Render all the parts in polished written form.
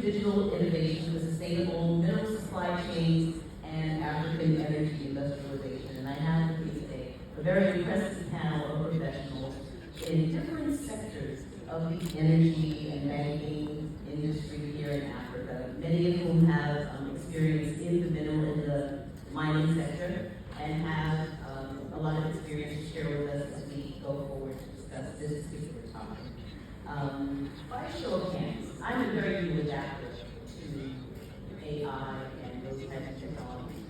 digital innovation with sustainable mineral supply chains and African energy industrialization. And I have with me today a very impressive panel of professionals in different sectors of the energy and banking industry here in Africa, many of whom have experience in the mineral and the mining sector and have a lot of experience to share with us as we go forward to discuss this particular topic. By show of hands, I'm a very new adapter to AI and those types of technologies.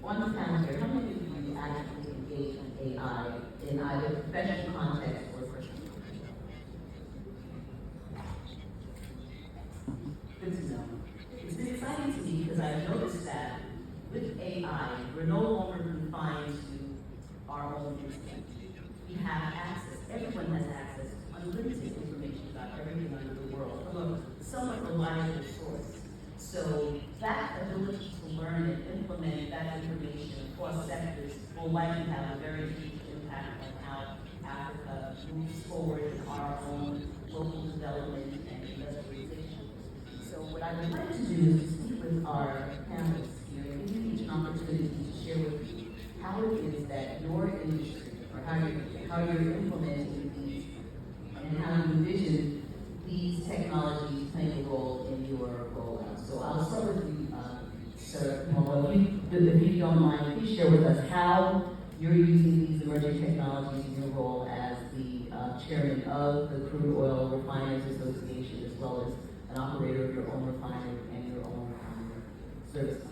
On the panel here, how many of you actively engage in AI in either professional context or personal? Good to know. It's been exciting to me because I've noticed that with AI, we're no longer confined to our own instinct. We have access, everyone has access to unlimited information about everything under the world from a somewhat reliable source. So that ability to learn and implement that information across sectors will likely have a very deep impact on how Africa moves forward in our own local development and industrialization. So what I would like to do is to speak with our panelists here and give you each an opportunity to share with you how it is that your industry, or how you're implementing these, and how you envision these technologies playing a role in your rollout. So I'll start with you, Sir Momoh. If you don't mind, please share with us how you're using these emerging technologies in your role as the chairman of the Crude Oil Refiners Association, as well as an operator of your own refinery and your own service.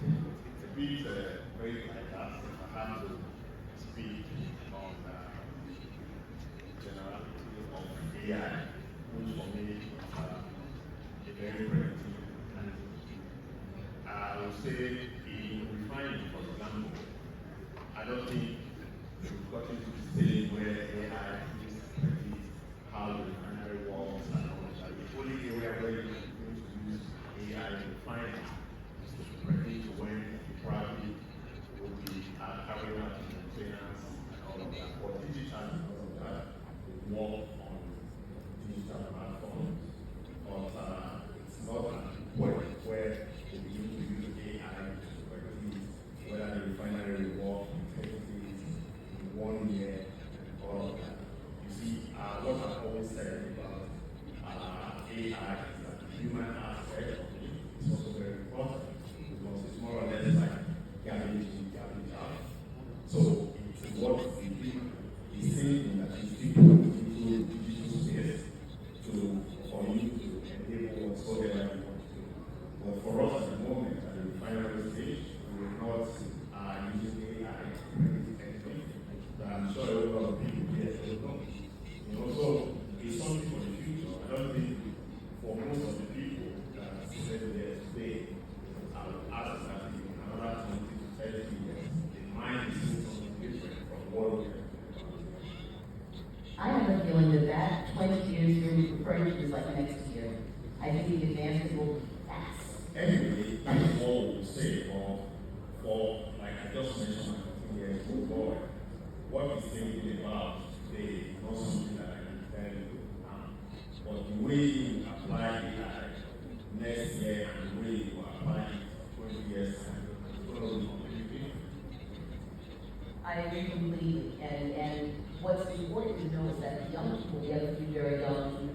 It's a bit very like that. I have to speak on generality of AI, which for me is a very primitive. And I would say in refining, for example, I don't think we've gotten to the stage where AI is predict how the refinery works and all that. The only area where you can use AI in refining is to predict when probably will be carrying out maintenance and all of that. For digital and all of that, we work on digital platforms, but it's not at the point where they begin to use AI to predict whether the refinery will work effectively in 1 year and all of that. You see, what I've always said about AI is that the human aspect of it is also very important because it's more or less like garbage in, garbage out. So it's what the human is saying that these people into digital space for you to enable whatsoever you want to do. But for us at the moment, at the refinery stage, we're not using AI to predict anything. But I'm sure a lot of people here will know. So it's something for the future. I don't think for most of the people that are sitting there today, I would ask that in another 20 to 30 years, the mind is doing something different from what we are doing. I have a feeling that 20 years you're referring to is like next year. I think the advances will be fast. Anyway, that's all we will say for like I just mentioned, my 15 years old boy, what he's thinking about today is not something that I can tell you now. But the way you apply AI next year and the way you apply it 20 years time, it's going to be completely different. I agree completely. And what's important to know is that the young people, we have a few very young,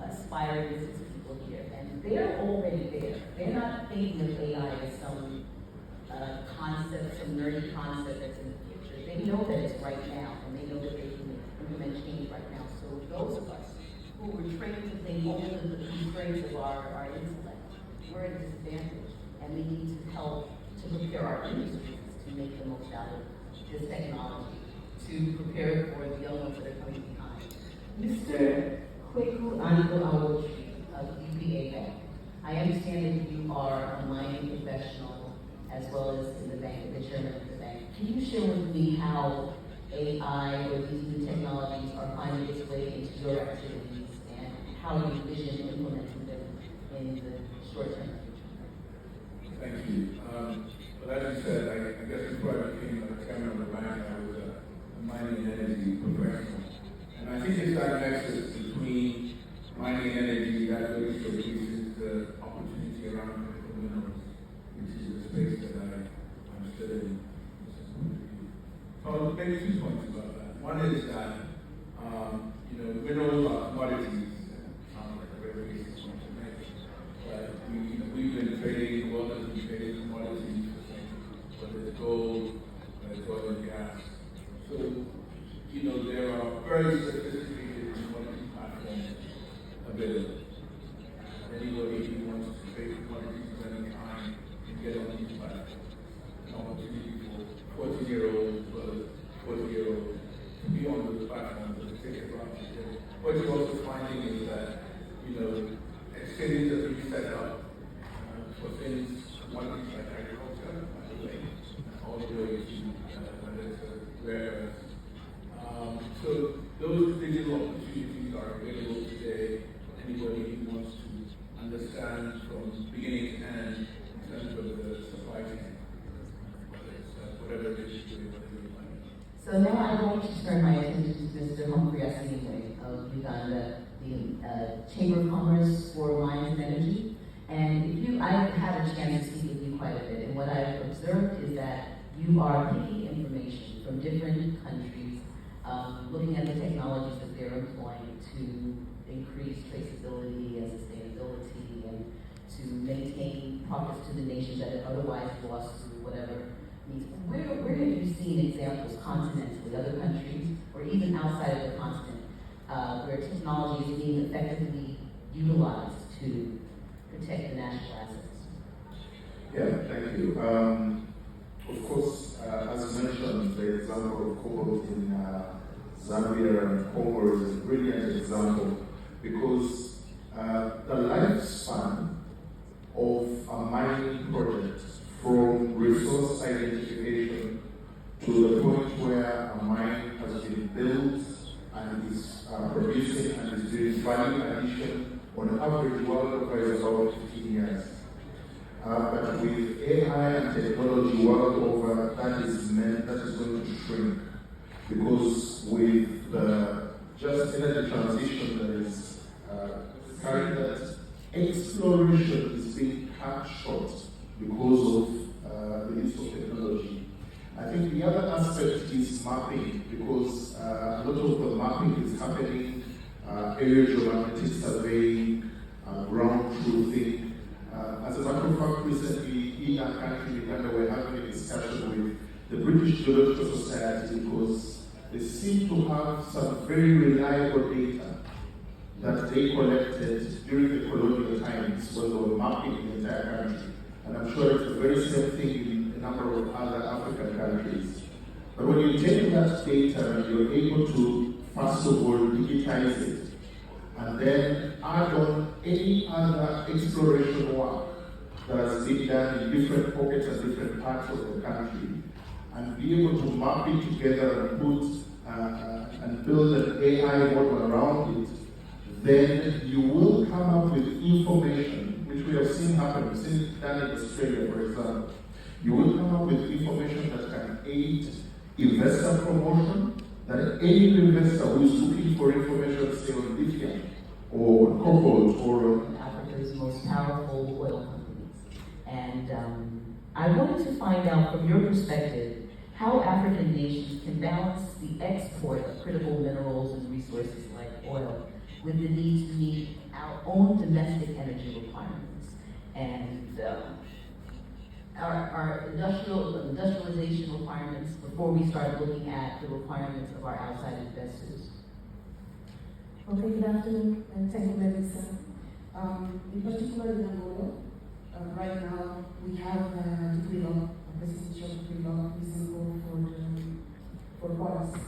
aspiring business people here, and they're already there. They're not thinking of AI as some concept, some nerdy concept that's in the future. They know that it's right now, and they know that they can implement change right now. So those of us who were trained to think only with the constraints of our intellect, we're at a disadvantage, and we need to help to prepare our industries to make the most out of this technology, to prepare for the young ones that are coming behind. Mr. Kweku Awotwi of UBA Bank, I understand that you are a mining professional as well as in the bank, the chairman of the bank. Can you share with me how AI or these new technologies are finding its way into your activities and how you envision implementing them in the short-term future? Thank you. But as you said, I guess before I became a chairman of the bank, I was a mining and energy professional. And I think it's that nexus between platforms that take advantage of it. What you're also finding is that, exchanges are being set up for things, one thing like agriculture, by the way, all the way to whether it's rare earths. So those digital opportunities are available today for anybody who wants to understand from beginning to end in terms of the supply chain, whether it's whatever it is you're doing, whatever you're doing. So now I'm going to turn my attention to Mr. Humphrey Asiimwe of Uganda, the Chamber of Commerce for Mines and Energy. And I've had a chance to speak with you quite a bit, and what I've observed is that you are picking information from different countries, looking at the technologies that they're employing to increase traceability and sustainability and to maintain profits to the nations that are otherwise lost through whatever means. Where have you seen examples continentally, other countries, or even outside of the continent, where technology is being effectively utilized to protect the national assets? Yeah, thank you. Of course, as mentioned, the example of cobalt in Zambia and Congo is a brilliant example because the lifespan of a mining project from resource identification to the point where a mine has been built and is producing and is doing value addition on average worldwide is about 15 years. But with AI and technology world over, that is going to shrink because with the just energy transition that is carrying that, exploration is being cut short because of the use of technology. I think the other aspect is mapping because a lot of the mapping is happening, area geomagnetic surveying, ground truthing. As a matter of fact, recently in our country, Uganda, we're having a discussion with the British Geological Society because they seem to have some very reliable data that they collected during the colonial times when they were mapping the entire country. And I'm sure it's the very same thing in a number of other African countries. But when you take that data and you're able to, first of all, digitize it, and then add on any other exploration work that has been done in different pockets and different parts of the country, and be able to map it together and put and build an AI model around it, then you will come up with information, which we have seen happen. We've seen it done in Australia, for example. You will come up with information that can aid investor promotion, that any investor who is looking for information, say on lithium, or on cobalt, or on Africa's most powerful oil companies. And I wanted to find out from your perspective how African nations can balance the export of critical minerals and resources like oil with the need to meet our own domestic energy requirements and our industrialization requirements before we start looking at the requirements of our outside investors. Okay, good afternoon, and thank you, Mensah. In particular, in Angola, right now we have a decree law, a presidential decree law, for bonds.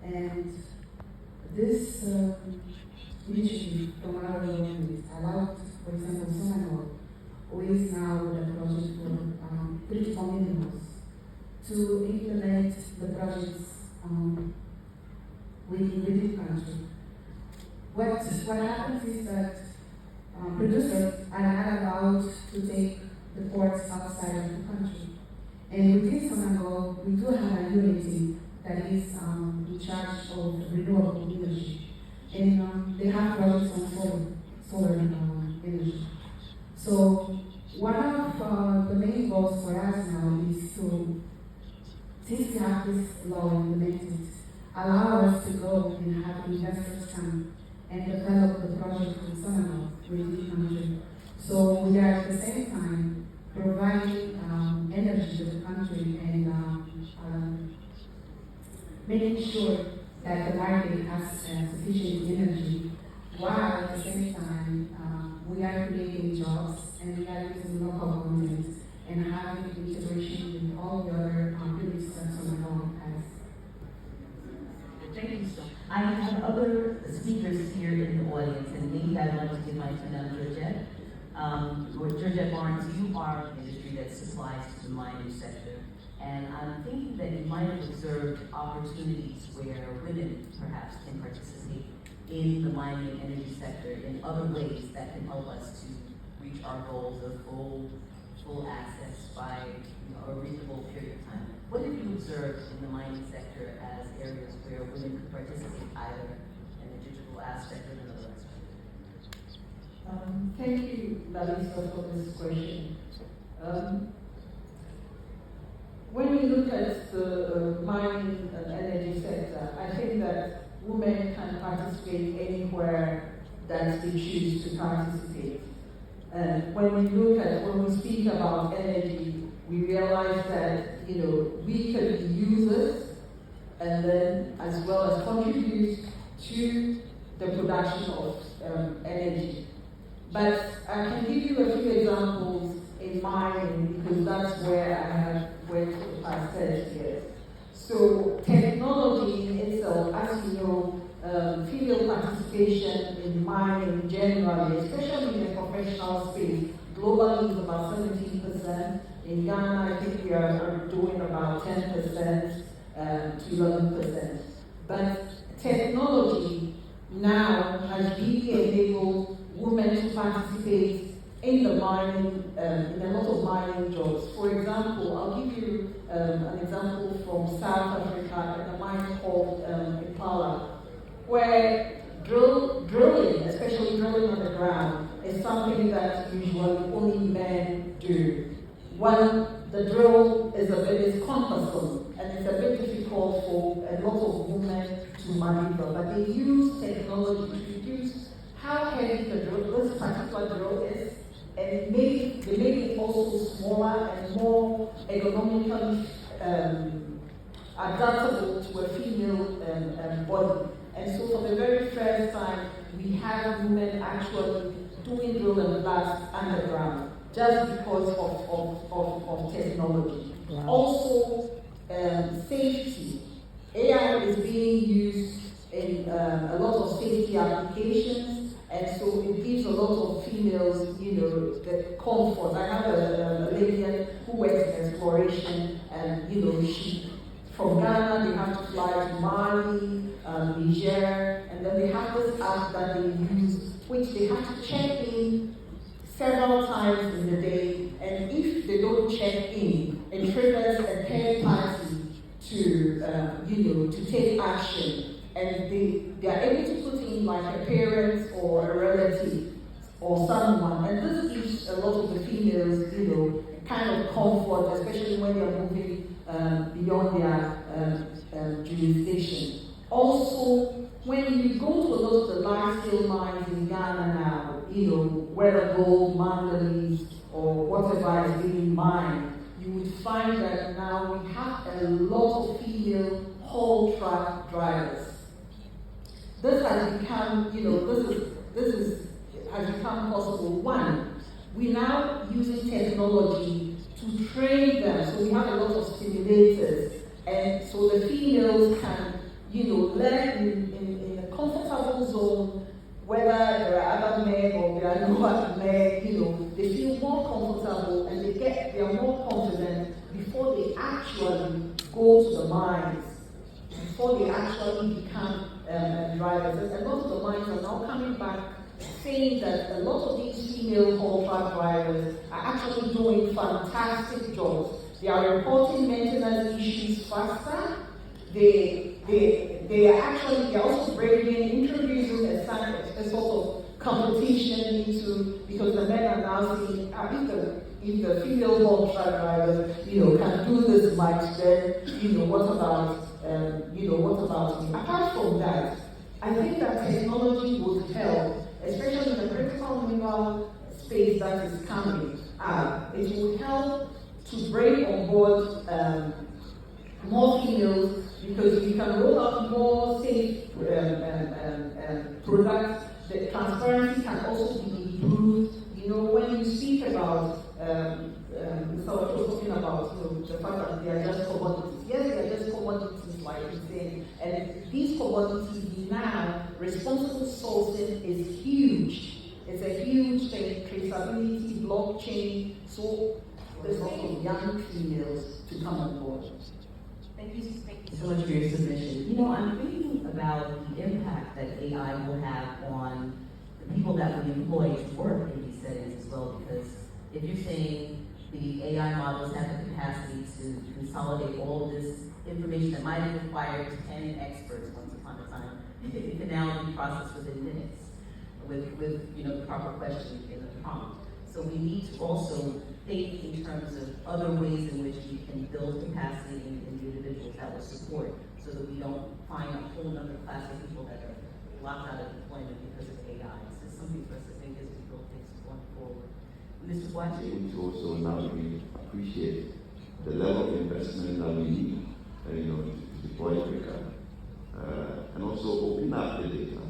And this initiative from our government allowed, for example, SONANGOL, who is now the project for critical minerals, to implement the projects within the country. What happens is that producers are not allowed to take the ports outside of the country. And within SONANGOL, we do have a unity that is in charge of renewable energy. And they have projects on solar energy. So one of the main goals for us now is to, since we have this law implemented, allow us to go and have investors come and develop the project in SONANGOL within the country. So we are at the same time providing energy to the country and making sure that the market has sufficient energy, while at the same time we are creating jobs and we are using local government and having integration with all the other units that SONANGOL has. Thank you I have other speakers here in the audience, and maybe I'd like to give my turn to Georgette. Georgette Barnes, you are an industry that supplies to the mining sector, and I'm thinking that you might have observed opportunities where women perhaps can participate in the mining and energy sector in other ways that can help us to reach our goals of full access by a reasonable period of time. What have you observed in the mining sector as areas where women could participate either in the digital aspect or in another aspect? Thank you, Larissa, for this question. When we look at the mining and energy sector, I think that women can participate anywhere that they choose to participate. And when we speak about energy, we realize that we can be users and then as well as contribute to the production of energy. But I can give you a few examples in mining because that's where I have worked for the past 30 years. So technology in itself, as you know, female participation in mining generally, especially in the professional space, globally is about 17%. In Ghana, I think we are doing about 10% to 11%. But technology now has really enabled women to participate in the mining, in a lot of mining jobs. For example, I'll give you an example from South Africa at a mine called Impala, where drilling, especially drilling on the ground, is something that usually only men do. When the drill is cumbersome and it's a bit difficult for a lot of women to maneuver, but they use technology to reduce how heavy this particular drill is, and they make it also smaller and more ergonomically adaptable to a female body. And so for the very first time, we have women actually doing drill and blast underground, just because of technology. Wow. Also, safety. AI is being used in a lot of safety applications, and so it gives a lot of females, the comfort. I have a lady who works in exploration, and she, from Ghana, they have to fly to Mali, Niger, and then they have this app that they use, which they have to check in several times in the day, and if they don't check in, it triggers a third party to take action, and they are able to put in like a parent or a relative or someone, and this gives a lot of the females, kind of comfort, especially when they are moving beyond their jurisdiction. Also, when you go to a lot of the large-scale mines in Ghana now, where gold, manganese, or whatever is being mined, you would find that now we have a lot of female haul truck drivers. This has become, has become possible. One, we're now using technology to train them, so we have a lot of simulators, and so the females can, learn in a comfortable zone, whether there are other men or there are no other men, they feel more comfortable and they are more confident before they actually go to the mines, before they actually become drivers. And a lot of the mines are now coming back saying that a lot of these female haul truck drivers are actually doing fantastic jobs. They are reporting maintenance issues faster. They are also introducing a sort of competition because the men are now saying, if the female haul truck drivers, can do this much, then, what about me? Apart from that, I think that technology would help, especially in the critical mineral space that is coming up. It would help to bring on board more females, because we can roll out more safe products. The transparency can also be improved. When you speak about, so we're talking about the fact that they are just commodities. Yes, they are just commodities, like you're saying, and these commodities see now, responsible sourcing is huge. It's a huge thing, traceability, blockchain, so there's a lot of young females to come on board. Thank you so much for your submission. You know, I'm thinking about the impact that AI will have on the people that we employ to work in these settings as well, because if you're saying the AI models have the capacity to consolidate all of this information that might have required 10 experts once upon a time, it can now be processed within minutes with you know, the proper questioning in the prompt. So we need to also think in terms of other ways in which we can build capacity in the individuals that will support, so that we don't find a whole other class of people that are locked out of employment because of AI. So it's something for us to think as we build things going forward. Mr. Boakye? Able to also now we appreciate the level of investment that we need, you know, to deploy quicker, and also open up the data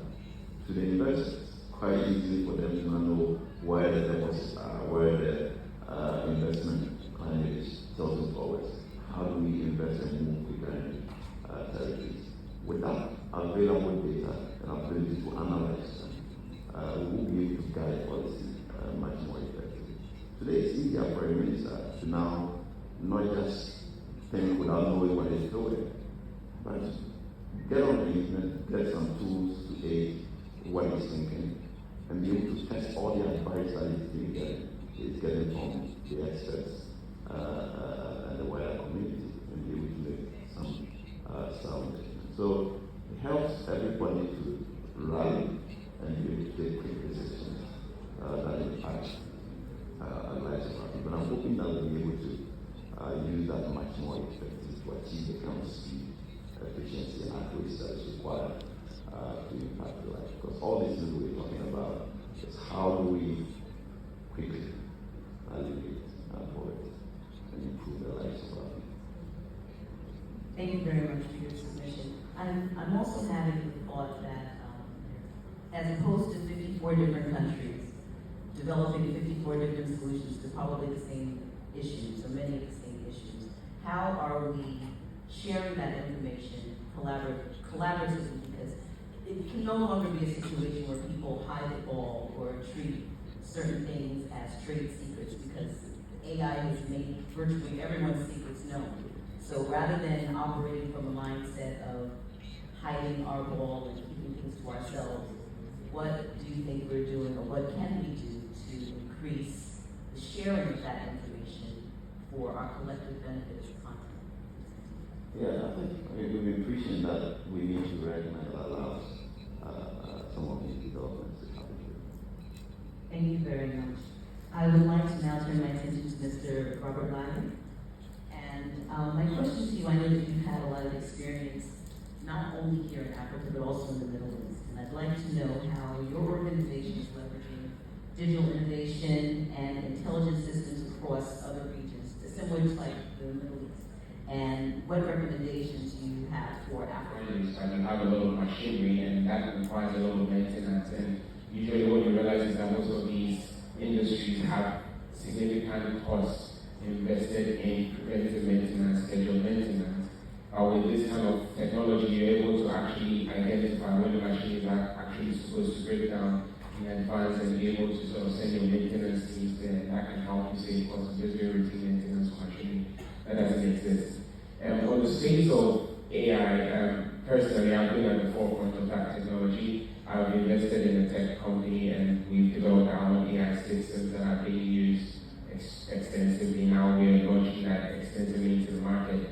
to the investors. Quite easy for them to know where the deposits are, where the investment climate is tilting forward. How do we invest and move quicker in territories? With that available data and ability to analyze them, we will be able to guide policy much more effectively. Today it's easier for a minister to now not just think without knowing what he's doing, but get on the internet, get some tools to aid what he's thinking, and be able to test all the advice that he's getting from the experts and the wider community, and be able to make some sound decisions. So it helps everybody to rally and be able to take quick decisions that impact lives of our people. I'm hoping that we'll be able to use that much more effectively to achieve the kind of speed, efficiency, and accuracy that is required to impact the life. Because all these things we're talking about is how do we quickly alleviate poverty and improve the lives of our people. Thank you very much for your submission. I'm also having the thought that as opposed to 54 different countries developing 54 different solutions to probably the same issues, or many of the same issues, how are we sharing that information collaboratively? Because it can no longer be a situation where people hide the ball or treat certain things as trade secrets, because AI has made virtually everyone's secrets known. So rather than operating from a mindset of hiding our ball and keeping things to ourselves, what do you think we're doing, or what can we do to increase the sharing of that information for our collective benefit as a continent? Yeah, I think we've been preaching that we need to recognize that allows some of these developments to happen. Thank you very much. I would like to now turn my attention to Mr. Robert Laryea. And my question to you, I know that you've had a lot of experience, not only here in Africa, but also in the Middle East. And I'd like to know how your organization is leveraging digital innovation and intelligence systems across other regions, similar to like the Middle East. And what recommendations do you have for Africa? You have a lot of machinery, and that requires a lot of maintenance. And usually what you realize is that most of these industries have significant costs invested in preventive maintenance, scheduled maintenance. With this kind of technology, you're able to actually identify when the machines are actually supposed to break down in advance, and be able to sort of send your maintenance teams there, and that can help you save costs. There's very routine maintenance for machinery that doesn't exist. On the space of AI, personally, I've been at the forefront of that technology. I've invested in a tech company, and we've developed our own AI systems that are being used extensively. Now we are launching that extensively into the market.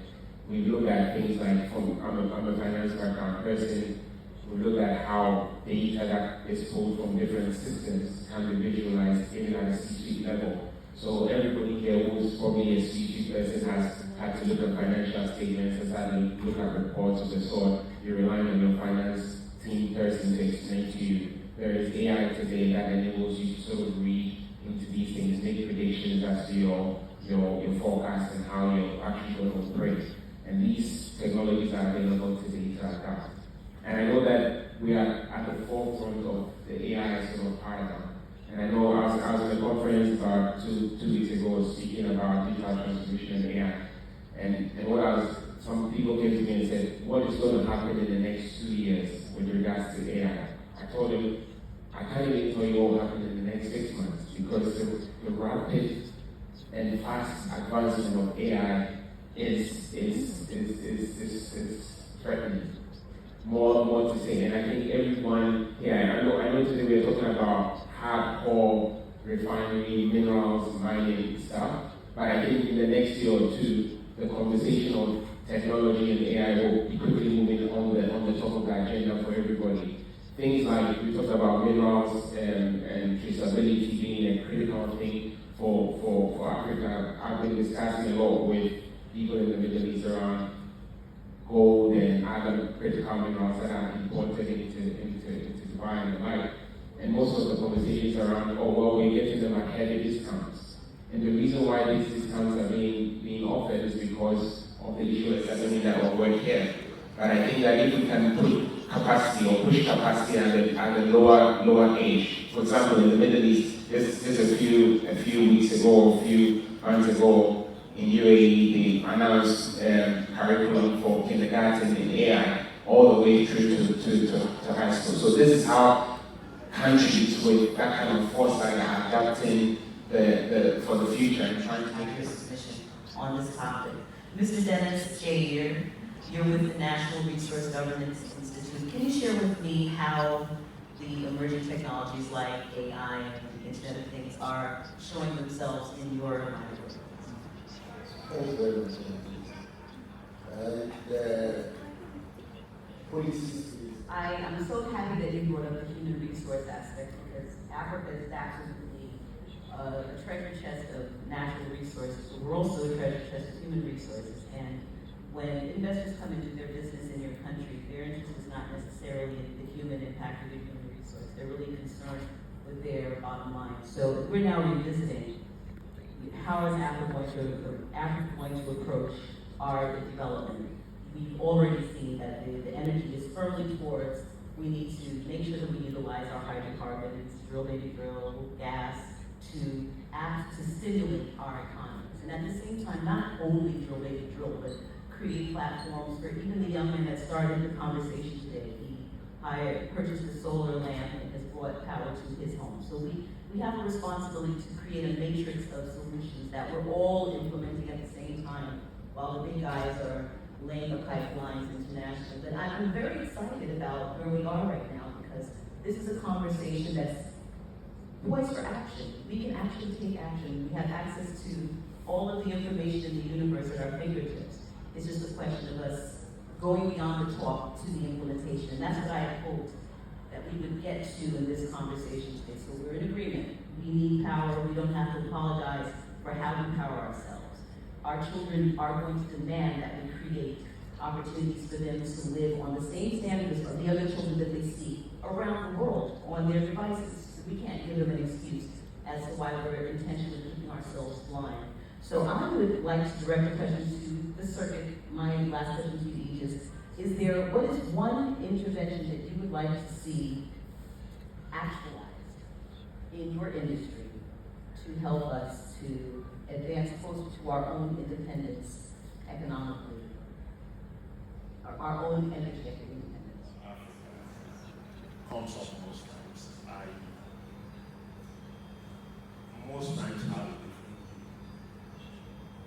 We look at things like, I'm a finance background person, we look at how data that is pulled from different systems can be visualized even at a C-suite level. So everybody here who's probably a C-suite person has had to look at financial statements, has had to look at reports of the sort. You're relying on your finance team person to explain to you. There is AI today that enables you to sort of read into these things, make predictions as to your forecast and how you're actually going to operate. And these technologies are available today to adapt. And I know that we are at the forefront of the AI sort of paradigm. And I know I was at a conference about two weeks ago speaking about digital transformation and AI. And some people came to me and said, what is going to happen in the next 2 years? with regards to AI. I told him, I can't even tell you what will happen in the next 6 months because the rapid and fast advancement of AI is threatening. More to say, and I think everyone here, I know today we're talking about hardcore refinery, minerals, mining stuff, but I think in the next year or two, the conversation of technology and AI will be quickly moving on the top of the agenda for everybody. Things like we talked about minerals and traceability being a critical thing for Africa. I've been discussing a lot with people in the Middle East around gold and other critical minerals that are imported into Dubai and the like. And most of the conversations around, oh well, we're getting them at heavy discounts. And the reason why these discounts are being offered is because of the issue of assessing that will work here. But I think that if we can put capacity or push capacity at the lower age, for example, in the Middle East, just a few weeks ago, a few months ago, in UAE, they announced curriculum for kindergarten in AI all the way through to high school. So this is how countries with that kind of foresight are adapting for the future and trying to make Your submission on this topic. Mr. Denis Gyeyir, you're with the National Resource Governance Institute. Can you share with me how the emerging technologies like AI and the Internet of Things are showing themselves in your library? Thank you very much. The policies. I am so happy that you brought up the human resource aspect because Africa is absolutely a treasure chest of natural resources, but we're also a treasure chest of human resources. And when investors come into their business in your country, their interest is not necessarily in the human impact of your human resource. They're really concerned with their bottom line. So we're now revisiting how is Africa going to approach our development. We've already seen that the energy is firmly towards we need to make sure that we utilize our hydrocarbons, drill, baby drill, gas, to act to stimulate our economies. And at the same time, not only drill, baby drill, but create platforms for even the young man that started the conversation today. He purchased a solar lamp and has brought power to his home. So we have a responsibility to create a matrix of solutions that we're all implementing at the same time while the big guys are laying the pipelines internationally. But I'm very excited about where we are right now because this is a conversation that's poised for action. We can actually take action. We have access to all of the information in the universe at our fingertips. It's just a question of us going beyond the talk to the implementation. And that's what I hoped that we would get to in this conversation today. So we're in agreement. We need power. We don't have to apologize for how we power ourselves. Our children are going to demand that we create opportunities for them to live on the same standards of the other children that they see around the world on their devices. We can't give them an excuse as to why we're intentionally keeping ourselves blind. So I would like to direct a question to the circuit. My last question to you is what is one intervention that you would like to see actualized in your industry to help us to advance closer to our own independence economically, our own energetic independence? Comes up most times. Most times have a different view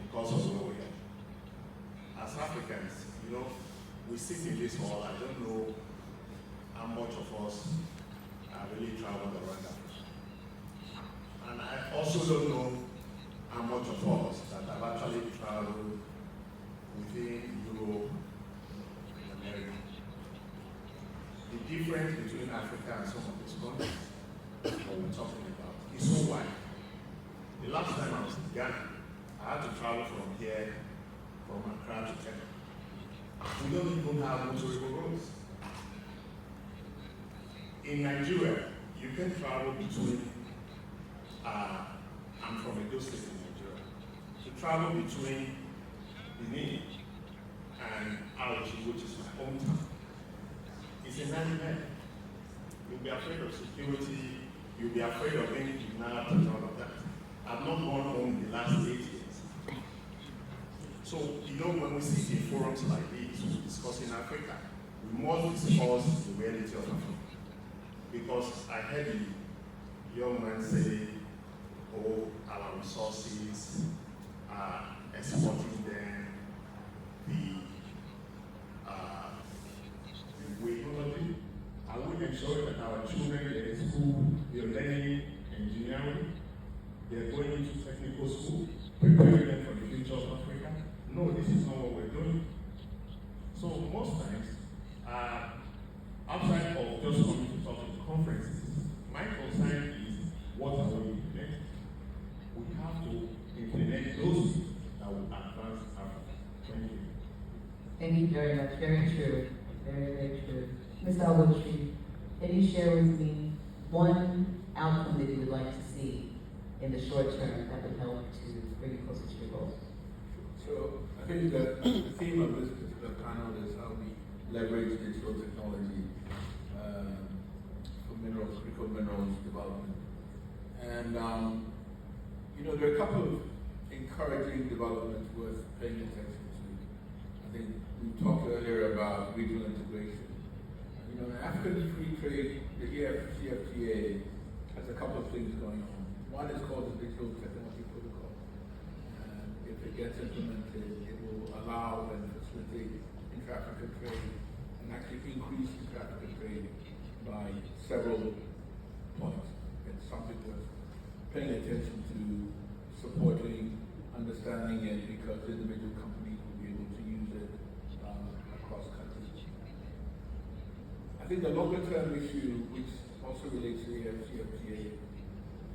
because of where we are. As Africans, we sit in this hall. I don't know how much of us have really traveled around Africa. And I also don't know how much of us that have actually traveled within Europe and America. The difference between Africa and some of these countries that we're talking about is so wide. The last time I was in Ghana, I had to travel from here, from Accra to Kenya. We don't even have motorable roads. In Nigeria, you can travel between, I'm from Edo State in Nigeria, to travel between Benin and Awotwi, which is my hometown. It's a nightmare. You'll be afraid of security, you'll be afraid of being kidnapped and all of that. I've not gone home in the last 8 years. So, when we sit in forums like these, we discuss in Africa, we must discuss the reality of Africa. Because I heard the young man say, oh, our resources are exporting them, the technology. Are we ensuring that our children in school, they're learning engineering, they're going into technical school, preparing them for the future of Africa? No, this is not what we're doing. So most times, outside of just coming to talk at conferences, my concern is what are we implementing? We have to implement those things that will advance Africa. Thank you. Thank you very much. Very true. Very, very true. Ms. Awotwi, can you share with me one outcome that you would like to see in the short term that would help to bring you closer to your goals? So I think that the theme of this particular panel is how we leverage digital technology for minerals, critical minerals development. And there are a couple of encouraging developments worth paying attention to. I think we talked earlier about regional integration. African Free Trade, the EFCFTA, has a couple of things going on. One is called the Digital Technology Protocol. And if it gets implemented, it will allow and facilitate intra-African trade and actually increase intra-African trade by several points. It's something worth paying attention to, supporting, understanding it, because individual companies will be able to use it across countries. I think the longer term issue, which also relates to the FCFTA,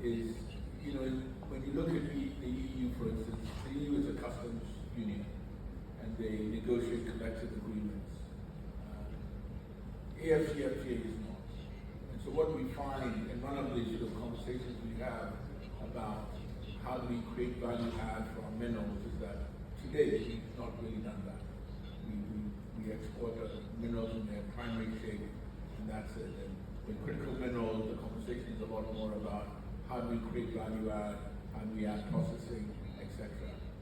is, when you look at the EU, for instance, the EU is a customs union, and they negotiate collective agreements. AFCFTA is not. And so what we find in one of the sort of conversations we have about how do we create value add for our minerals is that today we've not really done that. We export minerals in their primary shape, and that's it. And with critical minerals, the conversation is a lot more about how do we create value add, how do we add processing, etc.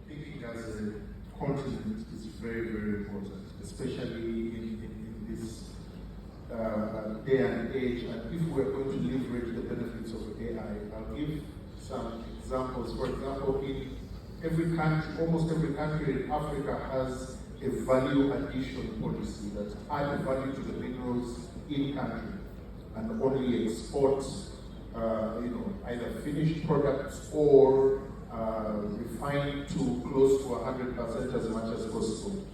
Thinking as a continent is very, very important, especially in this day and age. And if we're going to leverage the benefits of AI, I'll give some examples. For example, in every country, almost every country in Africa has a value addition policy that adds value to the minerals in country and only exports either finished products or refined to close to 100% as much as possible.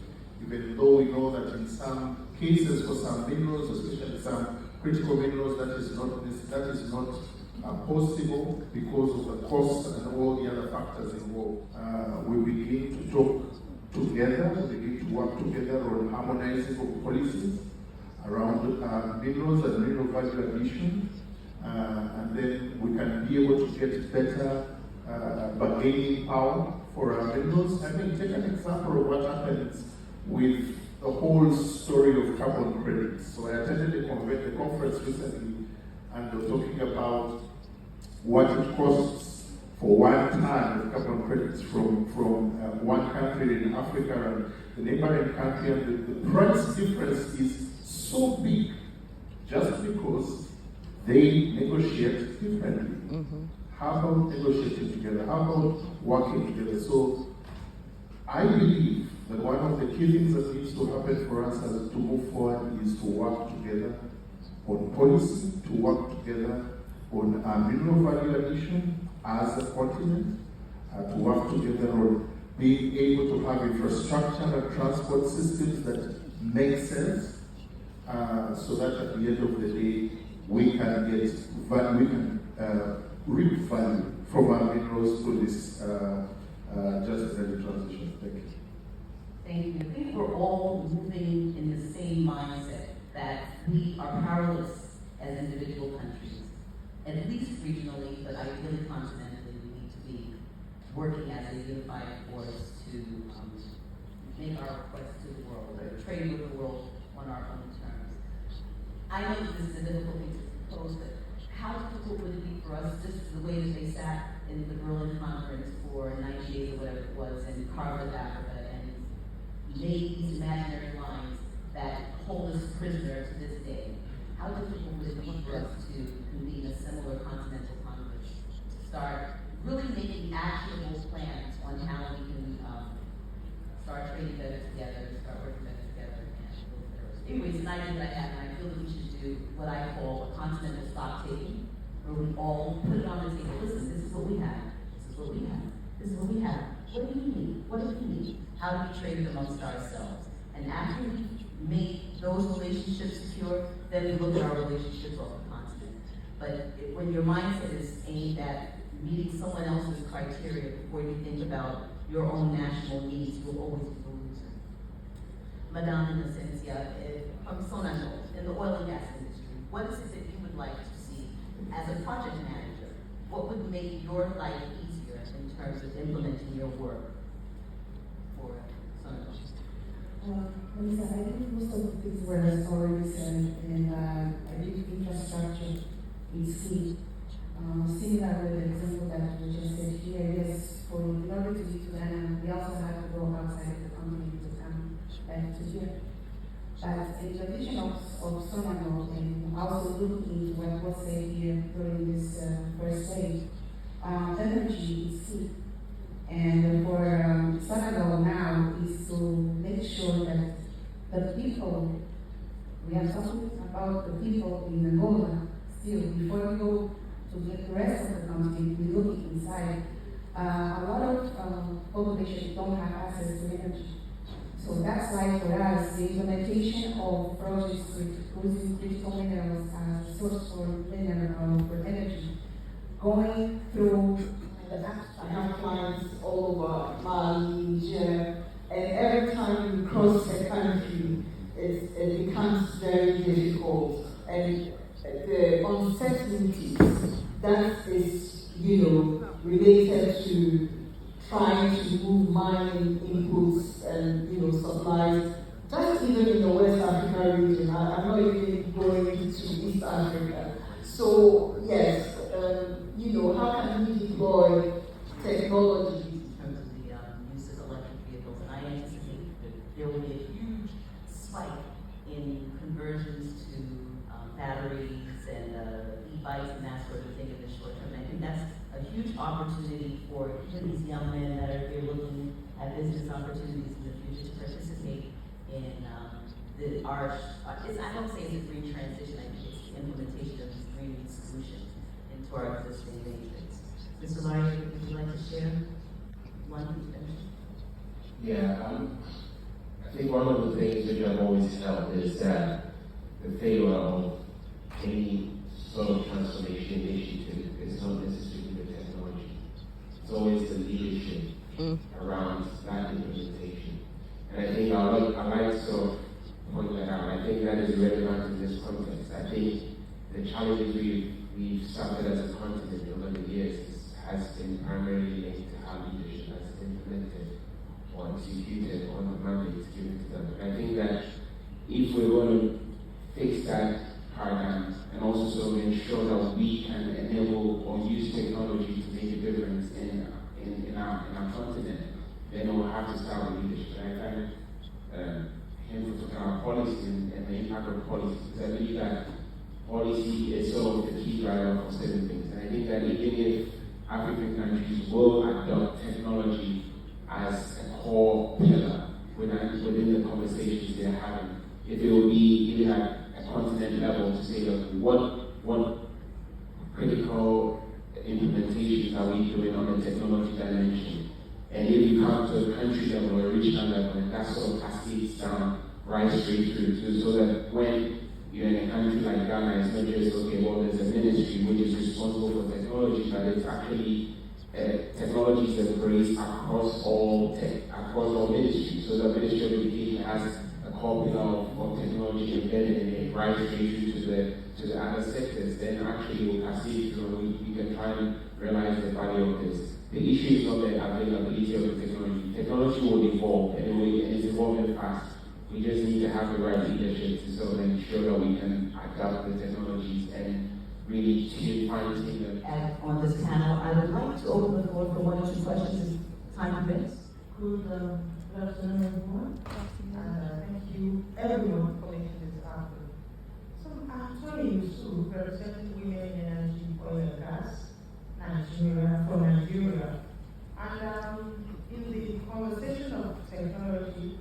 Even though we know that in some cases for some minerals, especially some critical minerals, that is not possible because of the cost and all the other factors involved. We begin to talk together, we begin to work together on harmonizing of policies around minerals and mineral value addition, and then we can be able to get better bargaining power for our minerals. I mean, take an example of what happens with the whole story of carbon credits. So I attended a conference recently, and they were talking about what it costs for 1 ton of carbon credits from one country in Africa and the neighboring country, and the price difference is so big just because they negotiate differently. Mm-hmm. How about negotiating together? How about working together? So I believe that one of the key things that needs to happen for us as to move forward is to work together on policy, to work together on mineral value addition as a continent, to work together on being able to have infrastructure and transport systems that make sense, so that at the end of the day we can get value, we can reap value from our minerals through this just energy transition. Thank you. Thank you. I think we're all moving in the same mindset that we are powerless as individual countries, at least regionally, but ideally continentally. We need to be working as a unified force to make our requests to the world, or trade with the world on our own terms. I know that this is a difficult thing to propose, but how difficult would it be for us, just the way that they sat in the Berlin conference for 90 days or whatever it was, and carved up Africa and made these imaginary lines that hold us prisoners would it be for us to convene a similar continental conference to start really making actionable plans on how we can start trading better together, start working better together, and build better. Anyway, it's an idea that I have, and I feel that we should do what I call a continental stock taking, where we all put it on the table. Listen, this is what we have. This is what we have. This is what we have. What do you need? What do we need? How do we trade it amongst ourselves? And after we make those relationships secure, then we look at our relationships off the continent. But when your mindset is aimed at meeting someone else's criteria before you think about your own national needs, you'll always be the loser. Madame Inocencia, from SONANGOL, in the oil and gas industry, what is it that you would like to see as a project manager? What would make your life easier in terms of implementing your work for SONANGOL? Mensah, I think most of the things were already said, and I think infrastructure is key. Similar with the example that we just said here, yes, in order to be to Ghana, we also have to go outside the country to come back to here. But in addition of SONANGOL and also looking into what was said here during this first day, energy is key. And for SONANGOL now is to make sure that the people, we are talking about the people in Angola still, before we go to get the rest of the country, we look inside. A lot of population don't have access to energy. So that's why for us, the implementation of projects with using critical minerals as a source for energy, going through I have clients all over Mali, Niger, and every time we cross the country, it becomes very difficult. And the uncertainty that is, related to trying to move mining inputs and, supplies, just even in the West Africa region. I'm not even going into East Africa. So, yes, how can we deploy technology? In terms of the use of electric vehicles, and I anticipate that there will be a huge spike in conversions to batteries and e-bikes and that sort of thing in the short term. I think that's a huge opportunity for these young men that are here looking at business opportunities in the future to participate in I don't say it's a green transition, I think it's the implementation of these green solutions into our existing matrix. Mr. Laryea, would you like to share one thing? Yeah, I think one of the things which I've always felt is that the failure of any sort of transformation initiative is not necessarily the technology. It's always the leadership around that implementation. And I think I like to sort of point that out. I think that is relevant in this context. I think the challenges we've started as a continent over the years has been primarily linked to how leadership has implemented or executed on the mandates given to them. And I think that if we're going to fix that paradigm and also sort of ensure that we can enable or use technology to make a difference in our continent, then we'll have to start with leadership. And I find him to talk about policy and the impact of policy, because I believe that policy is sort of the key driver for certain things. And I think that even if African countries will adopt technology as a core pillar within the conversations they're having, if it will be even at a continent level to say, look, what critical implementations are we doing on the technology dimension? And if you come to a country level or a regional level, and that sort of cascades down right straight through, so that when you're in a country like Ghana, it's not just, okay, well, there's a ministry which is responsible for technology, but it's actually technologies embraced across all ministries. So the Ministry of Education has a core pillar of technology embedded in it, right straight through to the other sectors. Then actually we'll cascade through, we can try and realize the value of this. The issue is not the availability of the technology. Technology will evolve anyway, and it's evolving fast. We just need to have the right leadership to sort of ensure that we can adapt the technologies and really fine-tune them. And on this panel, I would like to open the floor for one or two questions. Time permits. Good afternoon, everyone. Thank you, everyone, for making this happen. So I'm telling you, representing women in energy, oil and gas, Nigeria, from Nigeria. And in the conversation of technology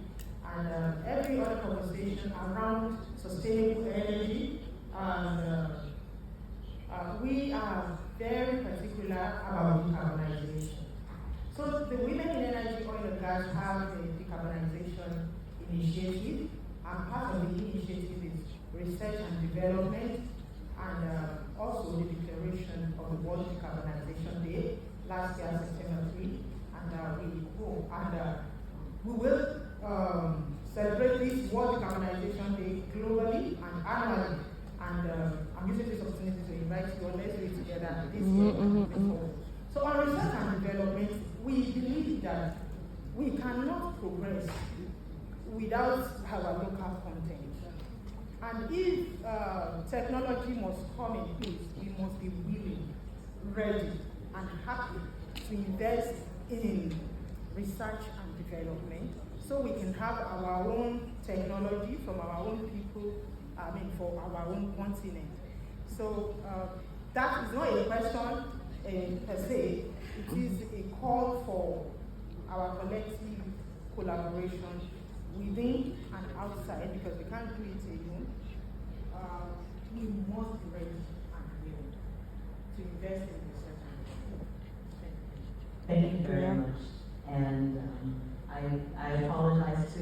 and every other conversation around sustainable energy, we are very particular about decarbonization. So the Women in Energy, Oil and Gas have a decarbonization initiative, and part of the initiative is research and development, and also the declaration of the World Decarbonization Day last year, September 3, and we will celebrate this World Decarbonization Day globally and annually. And I'm using this opportunity to invite you all, let's do it together this year. So on research and development, we believe that we cannot progress without our local content. And if technology must come in place, we must be willing, ready, and happy to invest in research and development so we can have our own technology from our own people, for our own continent. So that is not a question per se, it is a call for our collective collaboration within and outside, because we can't do it alone. We must be ready and willing to invest in research and development. Thank you very much. And I apologize to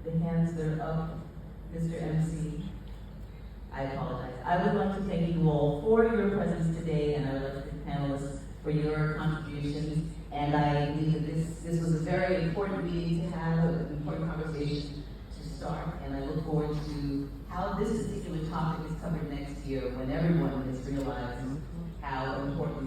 the hands that are up, Mr. MC. I apologize. I would like to thank you all for your presence today, and I would like to thank the panelists for your contributions. And I believe that this was a very important meeting to have, an important conversation to start. And I look forward to how this particular topic is covered next year, when everyone has realized how important